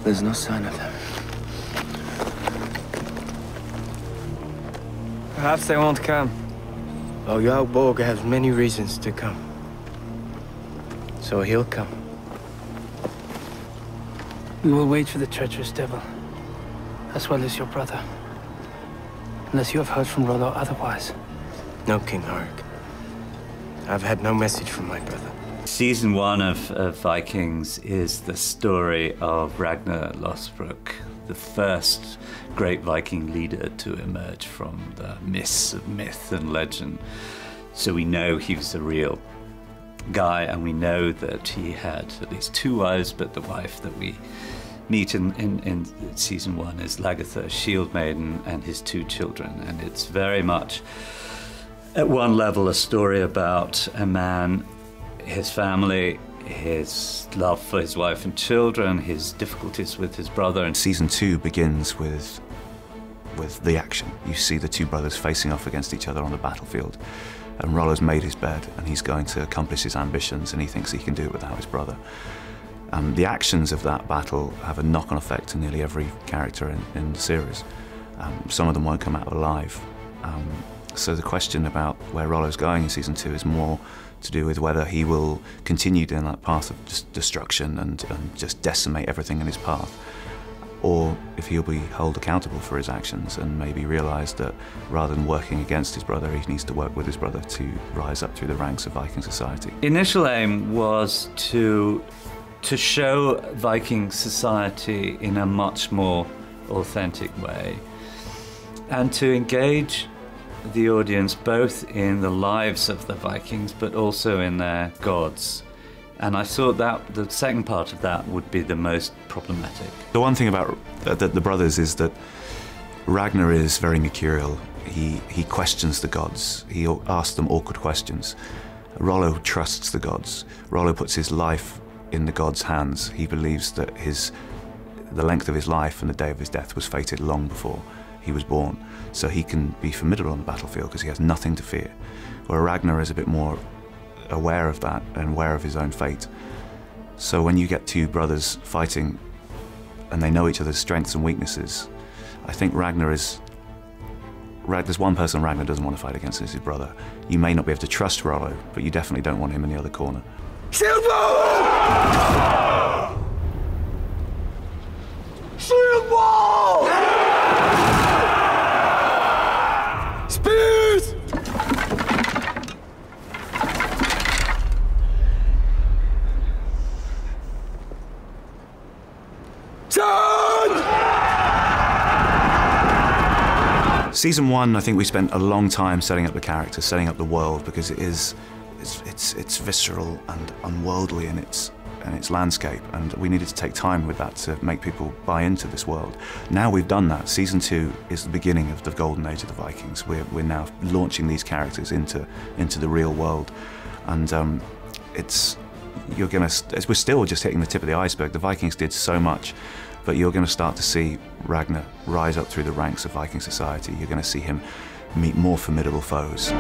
There's no sign of them. Perhaps they won't come. Oh, Jarl Borg has many reasons to come. So he'll come. We will wait for the treacherous devil, as well as your brother. Unless you have heard from Rollo otherwise. No, King Harik. I've had no message from my brother. Season 1 of Vikings is the story of Ragnar Lothbrok, the first great Viking leader to emerge from the mists of myth and legend. So we know he was a real guy, and we know that he had at least 2 wives, but the wife that we meet in season 1 is Lagertha, Shield Maiden, and his 2 children. And it's very much, at one level, a story about a man, his family, his love for his wife and children, his difficulties with his brother. And season 2 begins with the action. You see the 2 brothers facing off against each other on the battlefield. And Rollo's made his bed, and he's going to accomplish his ambitions, and he thinks he can do it without his brother. The actions of that battle have a knock-on effect to nearly every character in the series. Some of them won't come out alive. So the question about where Rollo's going in season 2 is more to do with whether he will continue down that path of just destruction and just decimate everything in his path, or if he'll be held accountable for his actions and maybe realise that rather than working against his brother, he needs to work with his brother to rise up through the ranks of Viking society. The initial aim was to show Viking society in a much more authentic way, and to engage the audience both in the lives of the Vikings but also in their gods. And I thought that the second part of that would be the most problematic. The one thing about the brothers is that Ragnar is very mercurial. He questions the gods. He asks them awkward questions. Rollo trusts the gods. Rollo puts his life in the gods' hands. He believes that the length of his life and the day of his death was fated long before he was born. So he can be formidable on the battlefield because he has nothing to fear. Where Ragnar is a bit more aware of that and aware of his own fate. So when you get 2 brothers fighting and they know each other's strengths and weaknesses, I think there's one person Ragnar doesn't want to fight against, is his brother. You may not be able to trust Rollo, but you definitely don't want him in the other corner. Shield wall! Shield wall! Spears! Season 1, I think we spent a long time setting up the characters, setting up the world, because it's visceral and unworldly in its landscape, and we needed to take time with that to make people buy into this world. Now we've done that. Season 2 is the beginning of the golden age of the Vikings. We're now launching these characters into the real world, and we're still just hitting the tip of the iceberg. The Vikings did so much, but you're going to start to see Ragnar rise up through the ranks of Viking society. You're going to see him meet more formidable foes.